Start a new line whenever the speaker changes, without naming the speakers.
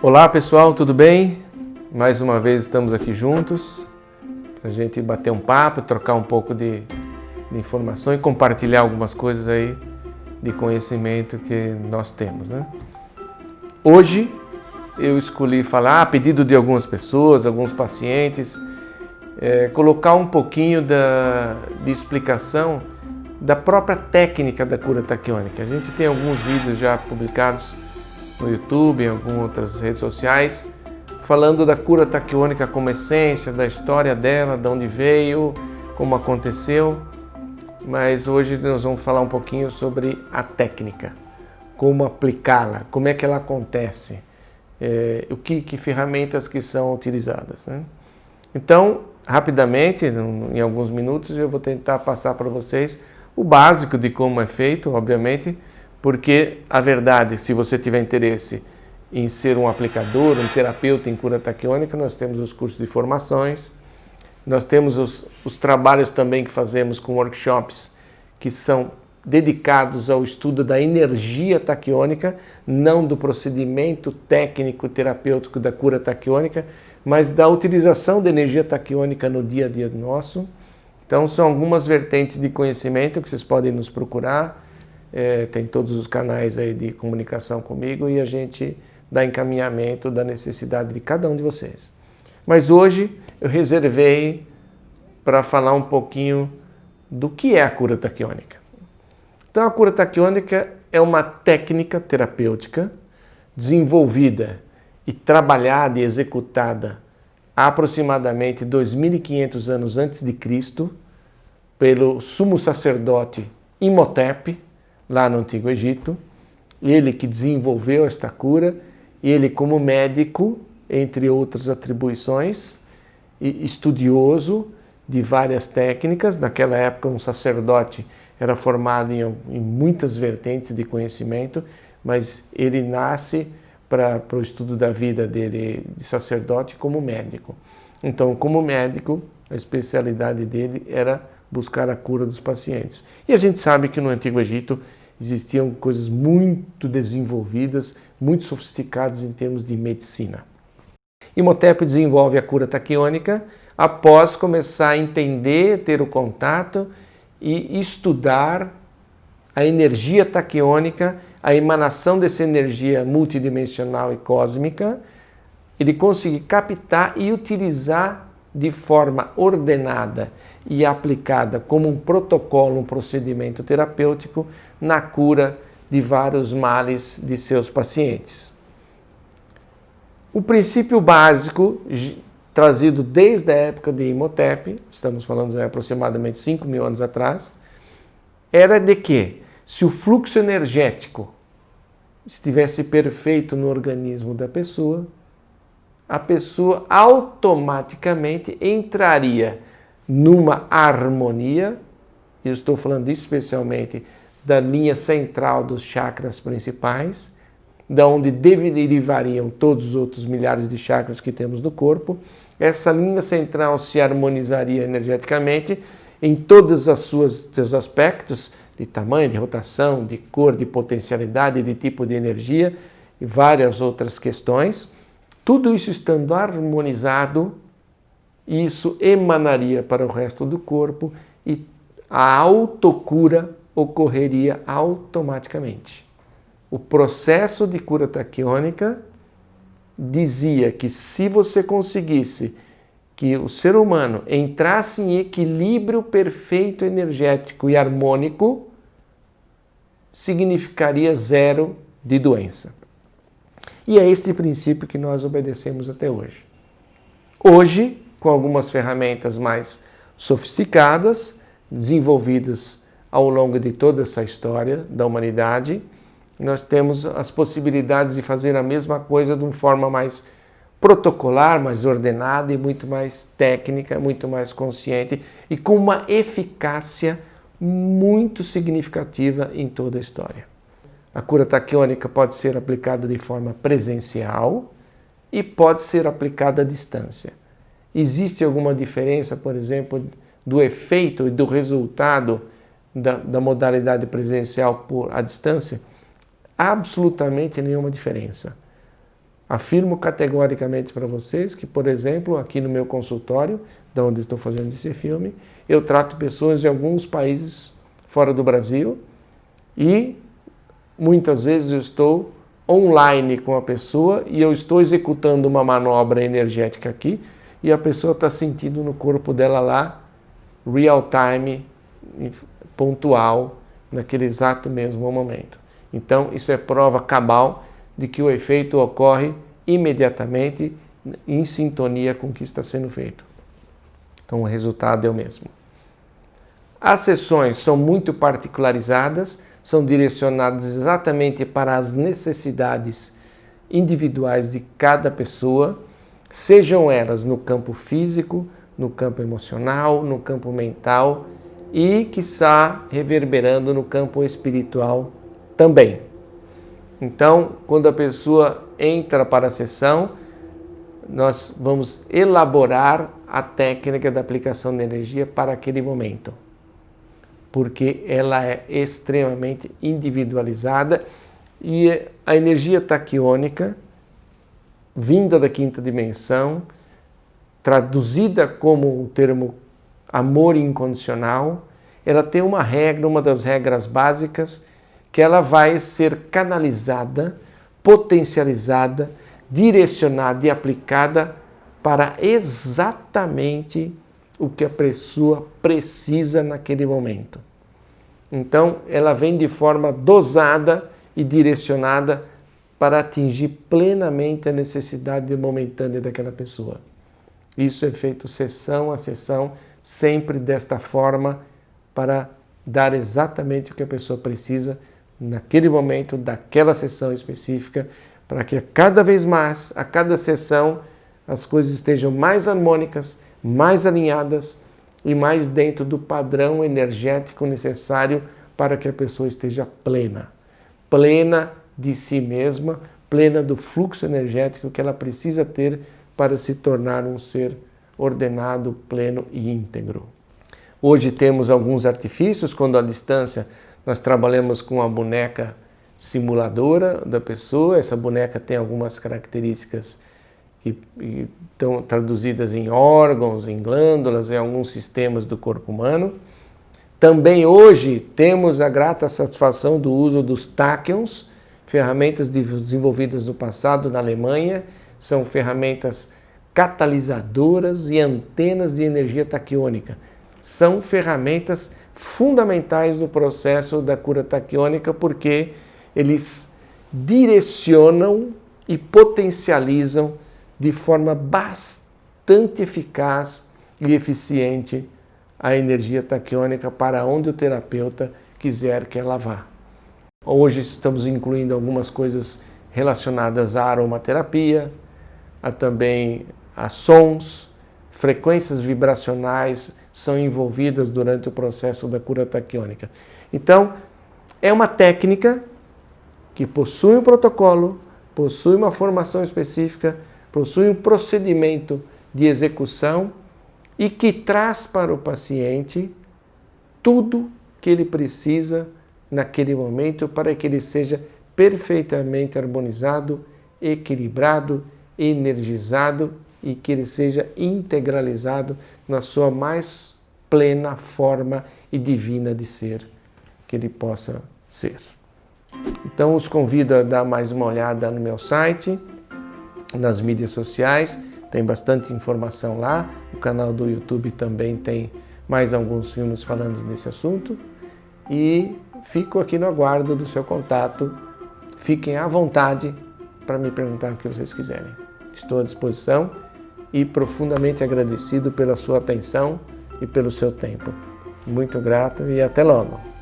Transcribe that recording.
Olá pessoal, tudo bem? Mais uma vez estamos aqui juntos para a gente bater um papo, trocar um pouco de informação e compartilhar algumas coisas aí de conhecimento que nós temos, né? Hoje eu escolhi falar, a pedido de algumas pessoas, alguns pacientes, colocar um pouquinho de explicação da própria técnica da cura taquiônica. A gente tem alguns vídeos já publicados no YouTube, em algumas outras redes sociais, falando da cura taquiônica como essência, da história dela, de onde veio, como aconteceu. Mas hoje nós vamos falar um pouquinho sobre a técnica, como aplicá-la, como é que ela acontece, que ferramentas que são utilizadas, né? Então, rapidamente, em alguns minutos, eu vou tentar passar para vocês o básico de como é feito, obviamente, porque a verdade, se você tiver interesse em ser um aplicador, um terapeuta em cura taquiônica, nós temos os cursos de formações, nós temos os trabalhos também que fazemos com workshops que são dedicados ao estudo da energia taquiônica, não do procedimento técnico terapêutico da cura taquiônica, mas da utilização da energia taquiônica no dia a dia nosso. Então são algumas vertentes de conhecimento que vocês podem nos procurar. Tem todos os canais aí de comunicação comigo e a gente dá encaminhamento da necessidade de cada um de vocês. Mas hoje eu reservei para falar um pouquinho do que é a cura taquiônica. Então a cura taquiônica é uma técnica terapêutica desenvolvida e trabalhada e executada há aproximadamente 2.500 anos antes de Cristo pelo sumo sacerdote Imhotep, lá no Antigo Egito, ele que desenvolveu esta cura, ele como médico, entre outras atribuições, e estudioso de várias técnicas. Naquela época um sacerdote era formado em muitas vertentes de conhecimento, mas ele nasce para o estudo da vida dele de sacerdote como médico. Então, como médico, a especialidade dele era buscar a cura dos pacientes. E a gente sabe que no Antigo Egito existiam coisas muito desenvolvidas, muito sofisticadas em termos de medicina. Imhotep desenvolve a cura taquiônica após começar a entender, ter o contato e estudar a energia taquiônica, a emanação dessa energia multidimensional e cósmica. Ele conseguiu captar e utilizar de forma ordenada e aplicada como um protocolo, um procedimento terapêutico na cura de vários males de seus pacientes. O princípio básico, trazido desde a época de Imhotep, estamos falando de aproximadamente 5.000 anos atrás, era de que se o fluxo energético estivesse perfeito no organismo da pessoa, a pessoa automaticamente entraria numa harmonia. Eu estou falando especialmente da linha central dos chakras principais, da onde derivariam todos os outros milhares de chakras que temos no corpo. Essa linha central se harmonizaria energeticamente em todos os seus aspectos, de tamanho, de rotação, de cor, de potencialidade, de tipo de energia e várias outras questões. Tudo isso estando harmonizado, isso emanaria para o resto do corpo e a autocura ocorreria automaticamente. O processo de cura taquiônica dizia que se você conseguisse que o ser humano entrasse em equilíbrio perfeito energético e harmônico, significaria zero de doença. E é este princípio que nós obedecemos até hoje. Hoje, com algumas ferramentas mais sofisticadas, desenvolvidas ao longo de toda essa história da humanidade, nós temos as possibilidades de fazer a mesma coisa de uma forma mais protocolar, mais ordenada e muito mais técnica, muito mais consciente e com uma eficácia muito significativa em toda a história. A cura taquiônica pode ser aplicada de forma presencial e pode ser aplicada à distância. Existe alguma diferença, por exemplo, do efeito e do resultado da modalidade presencial à distância? Absolutamente nenhuma diferença. Afirmo categoricamente para vocês que, por exemplo, aqui no meu consultório, de onde estou fazendo esse filme, eu trato pessoas de alguns países fora do Brasil e muitas vezes eu estou online com a pessoa e eu estou executando uma manobra energética aqui e a pessoa está sentindo no corpo dela lá, real time, pontual, naquele exato mesmo momento. Então, isso é prova cabal de que o efeito ocorre imediatamente em sintonia com o que está sendo feito. Então, o resultado é o mesmo. As sessões são muito particularizadas, são direcionadas exatamente para as necessidades individuais de cada pessoa, sejam elas no campo físico, no campo emocional, no campo mental e, quiçá, reverberando no campo espiritual também. Então, quando a pessoa entra para a sessão, nós vamos elaborar a técnica da aplicação de energia para aquele momento, porque ela é extremamente individualizada e a energia taquiônica, vinda da quinta dimensão, traduzida como o termo amor incondicional, ela tem uma regra, uma das regras básicas, que ela vai ser canalizada, potencializada, direcionada e aplicada para exatamente o que a pessoa precisa naquele momento. Então, ela vem de forma dosada e direcionada para atingir plenamente a necessidade momentânea daquela pessoa. Isso é feito sessão a sessão, sempre desta forma, para dar exatamente o que a pessoa precisa naquele momento, daquela sessão específica, para que cada vez mais, a cada sessão, as coisas estejam mais harmônicas, mais alinhadas e mais dentro do padrão energético necessário para que a pessoa esteja plena. Plena de si mesma, plena do fluxo energético que ela precisa ter para se tornar um ser ordenado, pleno e íntegro. Hoje temos alguns artifícios, quando à distância nós trabalhamos com a boneca simuladora da pessoa. Essa boneca tem algumas características que estão traduzidas em órgãos, em glândulas, em alguns sistemas do corpo humano. Também hoje temos a grata satisfação do uso dos táquions, ferramentas desenvolvidas no passado na Alemanha, são ferramentas catalisadoras e antenas de energia taquiônica. São ferramentas fundamentais no processo da cura taquiônica porque eles direcionam e potencializam de forma bastante eficaz e eficiente a energia taquiônica para onde o terapeuta quiser que ela vá. Hoje estamos incluindo algumas coisas relacionadas à aromaterapia, também a sons, frequências vibracionais são envolvidas durante o processo da cura taquiônica. Então, é uma técnica que possui um protocolo, possui uma formação específica, possui um procedimento de execução e que traz para o paciente tudo que ele precisa naquele momento para que ele seja perfeitamente harmonizado, equilibrado, energizado e que ele seja integralizado na sua mais plena forma e divina de ser que ele possa ser. Então, os convido a dar mais uma olhada no meu site, nas mídias sociais, tem bastante informação lá. O canal do YouTube também tem mais alguns filmes falando nesse assunto. E fico aqui no aguardo do seu contato. Fiquem à vontade para me perguntar o que vocês quiserem. Estou à disposição e profundamente agradecido pela sua atenção e pelo seu tempo. Muito grato e até logo!